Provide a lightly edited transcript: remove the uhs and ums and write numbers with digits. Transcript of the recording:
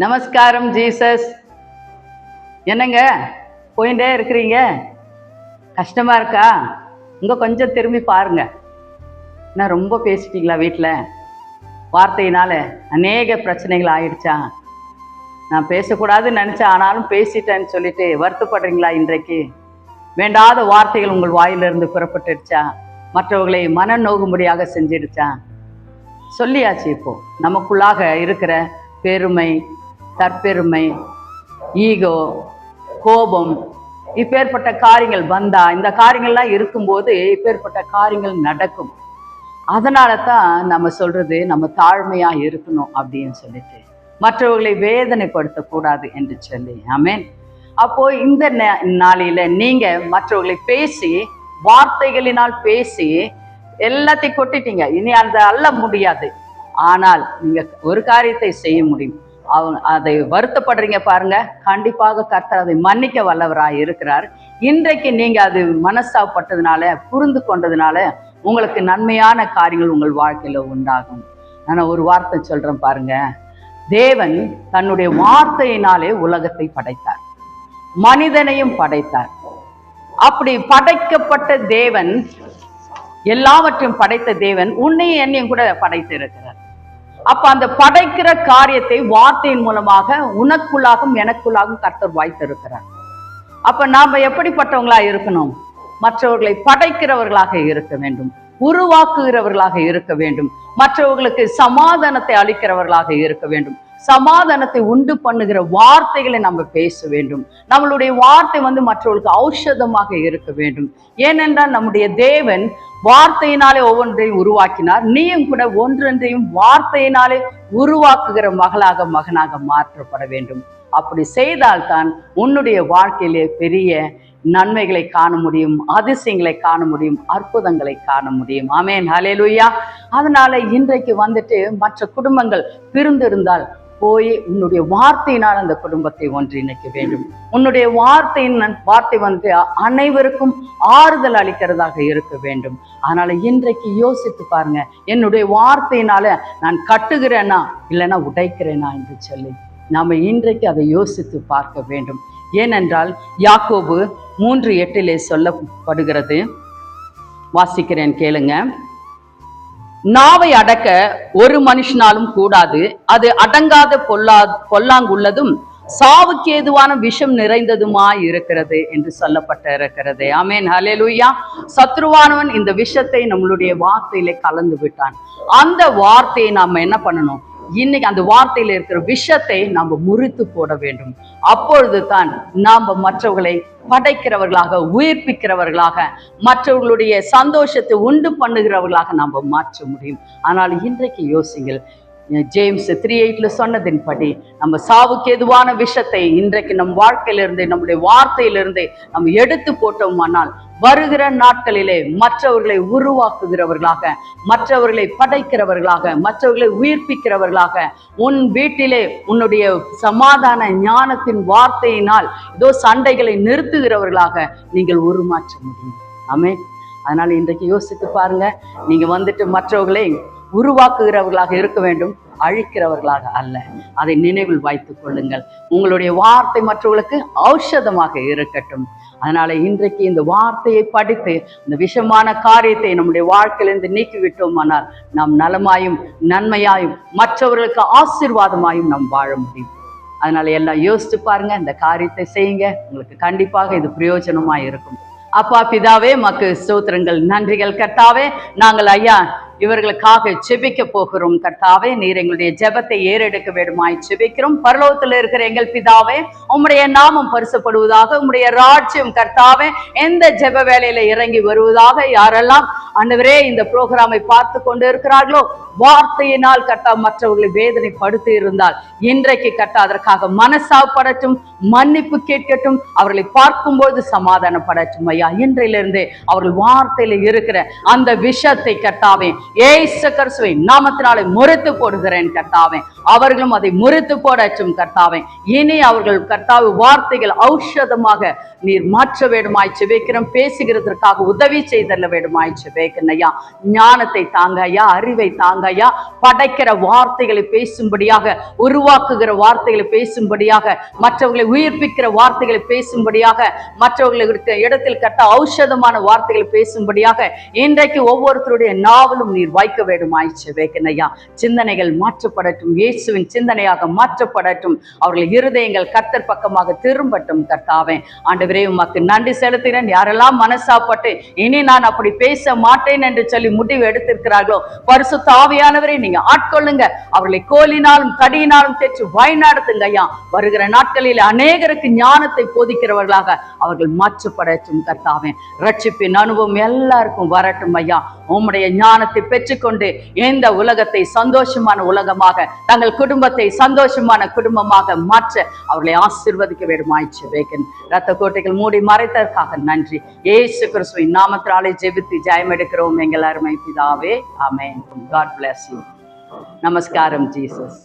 நமஸ்காரம் ஜீசஸ். என்னங்க போயிட்டே இருக்கிறீங்க? கஷ்டமா இருக்கா? கொஞ்சம் திரும்பி பாருங்க. நான் ரொம்ப பேசிட்டீங்களா? வீட்டில் வார்த்தையினால அநேக பிரச்சனைகள் ஆயிடுச்சா? நான் பேசக்கூடாதுன்னு நினச்சேன், ஆனாலும் பேசிட்டேன்னு சொல்லிட்டு வருத்தப்படுறீங்களா? இன்றைக்கு வேண்டாத வார்த்தைகள் உங்கள் வாயிலிருந்து புறப்பட்டுடுச்சா? மற்றவர்களை மன நோகும்படியாக செஞ்சிடுச்சா? சொல்லியாச்சு. இப்போ நமக்குள்ளாக இருக்கிற பெருமை, தற்பெருமை, ஈகோ, கோபம், இப்பேற்பட்ட காரியங்கள் வந்தா, இந்த காரியங்கள்லாம் இருக்கும்போது இப்பேற்பட்ட காரியங்கள் நடக்கும். அதனால தான் நம்ம சொல்றது, நம்ம தாழ்மையா இருக்கணும் அப்படின்னு சொல்லிட்டு, மற்றவர்களை வேதனைப்படுத்தக்கூடாது என்று சொல்லி. ஆமென். அப்போ இந்த நாளில நீங்க மற்றவர்களை பேசி, வார்த்தைகளினால் பேசி எல்லாத்தையும் கொட்டிட்டீங்க. இனி அதை அள்ள முடியாது. ஆனால் நீங்க ஒரு காரியத்தை செய்ய முடியும். அதை வருத்தப்படுறீங்க பாருங்க, கண்டிப்பாக கர்த்தர் அதை மன்னிக்க வல்லவராய் இருக்கிறார். இன்றைக்கு நீங்க அது மனஸ்தாபப்பட்டதுனால, புரிந்து கொண்டதுனால உங்களுக்கு நன்மையான காரியங்கள் உங்கள் வாழ்க்கையில உண்டாகும். நான் ஒரு வார்த்தை சொல்றேன் பாருங்க. தேவன் தன்னுடைய வார்த்தையினாலே உலகத்தை படைத்தார், மனிதனையும் படைத்தார். அப்படி படைக்கப்பட்ட தேவன், எல்லாவற்றையும் படைத்த தேவன் உன்னையும் என்னையும் கூட படைத்து இருக்கிறார். அப்ப அந்த படைக்கிற காரியத்தை வார்த்தையின் மூலமாக உனக்குள்ளாகவும் எனக்குள்ளாகவும் கர்த்தர் வாய்த்திருக்கிறார். அப்ப நாம எப்படிப்பட்டவங்களா இருக்கணும்? மற்றவர்களை படைக்கிறவர்களாக இருக்க வேண்டும், உருவாக்குகிறவர்களாக இருக்க வேண்டும், மற்றவர்களுக்கு சமாதானத்தை அளிக்கிறவர்களாக இருக்க வேண்டும், சமாதானத்தை உண்டு பண்ணுகிற வார்த்தைகளை நம்ம பேச வேண்டும். நம்மளுடைய வார்த்தை மற்றவர்களுக்கு ஔஷதமாக இருக்க வேண்டும். ஏனென்றால் நம்முடைய தேவன் வார்த்தையினாலே ஒவ்வொன்றையும் உருவாக்கினார். நீயும் கூட ஒன்றொன்றையும் வார்த்தையினாலே உருவாக்குகிற மகனாக மாற்றப்பட வேண்டும். அப்படி செய்தால்தான் உன்னுடைய வாழ்க்கையிலே பெரிய நன்மைகளை காண முடியும், அதிசயங்களை காண முடியும், அற்புதங்களை காண முடியும். ஆமென், ஹல்லேலூயா. அதனால இன்றைக்கு மற்ற குடும்பங்கள் பிரிந்திருந்தால் போய் உன்னுடைய வார்த்தையினால் அந்த குடும்பத்தை ஒன்றிணைக்க வேண்டும். உன்னுடைய வார்த்தை அனைவருக்கும் ஆறுதல் அளிக்கிறதாக இருக்க வேண்டும். அதனால இன்றைக்கு யோசித்து பாருங்க, என்னுடைய வார்த்தையினால நான் கட்டுகிறேனா இல்லைன்னா உடைக்கிறேனா என்று சொல்லி நாம இன்றைக்கு அதை யோசித்து பார்க்க வேண்டும். ஏனென்றால் யாக்கோபு 3:8 சொல்லப்படுகிறது. வாசிக்கிறேன், கேளுங்க. நாவை அடக்க ஒரு மனுஷனாலும் கூடாது, அது அடங்காத பொல்லாங்குள்ளதும் சாவுக்கு ஏதுவான விஷம் நிறைந்ததுமாய் இருக்கிறது என்று சொல்லப்பட்டிருக்கிறது. ஆமென், ஹல்லேலூயா. சத்ருவானவன் இந்த விஷத்தை நம்மளுடைய வார்த்தையிலே கலந்து விட்டான். அந்த வார்த்தையை நாம என்ன பண்ணணும்? இன்னைக்கு அந்த வார்த்தையில இருக்கிற விஷத்தை நாம் முறித்து போட வேண்டும். அப்பொழுது தான் நாம் மற்றவர்களை படைக்கிறவர்களாக, உயிர்ப்பிக்கிறவர்களாக, மற்றவர்களுடைய சந்தோஷத்தை உண்டு பண்ணுகிறவர்களாக நாம் மாற்ற முடியும். ஆனால் இன்றைக்கு யோசிங்கள், ஜேம்ஸ் 3:8 சொன்னதின்படி நம்ம சாவுக்கு எதுவான விஷத்தை இன்றைக்கு நம் வாழ்க்கையிலிருந்து, நம்முடைய வார்த்தையிலிருந்து நம்ம எடுத்து போட்டோமானால் வருகிற நாட்களிலே மற்றவர்களை உருவாக்குகிறவர்களாக, மற்றவர்களை படைக்கிறவர்களாக, மற்றவர்களை உயிர்ப்பிக்கிறவர்களாக, உன் வீட்டிலே உன்னுடைய சமாதான ஞானத்தின் வார்த்தையினால் ஏதோ சண்டைகளை நிறுத்துகிறவர்களாக நீங்கள் உருமாற்ற முடியும். ஆமென். அதனால இன்றைக்கு யோசித்து பாருங்க. நீங்க மற்றவர்களை உருவாக்குகிறவர்களாக இருக்க வேண்டும், அழிக்கிறவர்களாக அல்ல. அதை நினைவில் வைத்துக் கொள்ளுங்கள். உங்களுடைய வார்த்தை மற்றவர்களுக்கு ஔஷதமாக இருக்கட்டும். அதனால இன்றைக்கு இந்த வார்த்தையை படித்து இந்த விஷமான காரியத்தை நம்முடைய வாழ்க்கையிலிருந்து நீக்கிவிட்டோமானால் நாம் நலமாயும் நன்மையாயும் மற்றவர்களுக்கு ஆசீர்வாதமாயும் நாம் வாழ முடியும். அதனால எல்லாம் யோசித்து பாருங்க, இந்த காரியத்தை செய்யுங்க. உங்களுக்கு கண்டிப்பாக இது பிரயோஜனமாய் இருக்கும். அப்பா பிதாவே, மக்கு ஸ்தோத்திரங்கள், நன்றிகள் கர்த்தாவே. நாங்கள் ஐயா இவர்களுக்காக ஜெபிக்க போகிறோம் கர்த்தாவே. நீர் எங்களுடைய ஜெபத்தை ஏறெடுக்க வேண்டுமாய் ஜெபிக்கிறோம். பரலோகத்தில் இருக்கிற எங்கள் பிதாவே, உம்முடைய நாமம் பரிசுப்படுவதாக, உம்முடைய ராஜ்யம் கர்த்தாவே எந்த ஜெப வேலையில இறங்கி வருவதாக. யாரெல்லாம் ஆண்டவரே இந்த புரோகிராமை பார்த்து கொண்டு இருக்கிறார்களோ, வார்த்தையினால் கர்த்தா மற்றவர்களை வேதனைப்படுத்தி இருந்தால் இன்றைக்கு கர்த்தா அதற்காக மனசாப்படட்டும், மன்னிப்பு கேட்கட்டும், அவர்களை பார்க்கும்போது சமாதானப்படட்டும் ஐயா. இன்றையிலிருந்து அவர்கள் வார்த்தையில இருக்கிற அந்த விஷத்தை கர்த்தாவே இயேசு கிறிஸ்துவின் நாமத்தினாலே முறித்து போடுகிறேன் கர்த்தாவே. அவர்களும் அதை முறித்து போடட்டும் கர்த்தாவே. இனி அவர்கள் கர்த்தாவே வார்த்தைகள் ஔஷதமாக நீர் மாற்ற வேண்டுமாய் செபிக்கிறோம். பேசுகிறதற்காக உதவி செய்தல்ல வேண்டுமாய் செபிக்கிறேன் ஐயா. ஞானத்தை தாங்க ஐயா, அறிவை தாங்க ஐயா. படைக்கிற வார்த்தைகளை பேசும்படியாக, உருவாக்குகிற வார்த்தைகளை பேசும்படியாக, மற்றவர்களை உயிர்ப்பிக்கிற வார்த்தைகளை பேசும்படியாக, மற்றவர்களுக்கு இடத்தில் கட்ட ஔஷதமான வார்த்தைகளை பேசும்படியாக இன்றைக்கு ஒவ்வொருத்தருடைய நாவலும் நீர் வைக்க வேண்டுமாய் செபிக்கிறேன் ஐயா. சிந்தனைகள் மாற்றப்படட்டும், இயேசுவின் சிந்தனையாக மாற்றப்படட்டும். அவர்கள் இருதயங்கள் கர்த்தர் பக்கமாக திரும்பட்டும் கர்த்தாவே. ஆண்டவரே உமக்கு நன்றி செலுத்துகிறேன். யாரெல்லாம் மனசாப்பட்டு இனி நான் அப்படி பேச மாட்டேன் என்று சொல்லி முடிவு எடுத்திருக்கிறார்களோ, பரிசுத்த ஆவியானவரே நீங்க ஆட்கொள்ளுங்க. அவர்களை கோலினாலும் தடியினாலும் தேற்றி வழிநடத்துங்க ஐயா. வருகிற நாட்களில் அநேகருக்கு ஞானத்தை போதிக்கிறவர்களாக அவர்கள் மாற்றப்படட்டும் கர்த்தாவே. ரட்சிப்பின் அனுபவம் எல்லாருக்கும் வரட்டும் ஐயா. உம்முடைய ஞானத்தை பெற்றுக்கொண்டு இந்த உலகத்தை சந்தோஷமான உலகமாக, தங்கள் குடும்பத்தை சந்தோஷமான குடும்பமாக மாற்ற அவர்களை ஆசீர்வதிக்க வேண்டுமாய் ஜெபிக்கிறேன். இரத்த கோட்டைகள் மூடி மறைத்ததற்காக நன்றி. இயேசு கிறிஸ்துவின் நாமத்தினாலே ஜெபித்து ஜெயம் எடுக்கிறோம் எங்கள் அருமை பிதாவே. ஆமென். God bless you. நமஸ்காரம் ஜீசஸ்.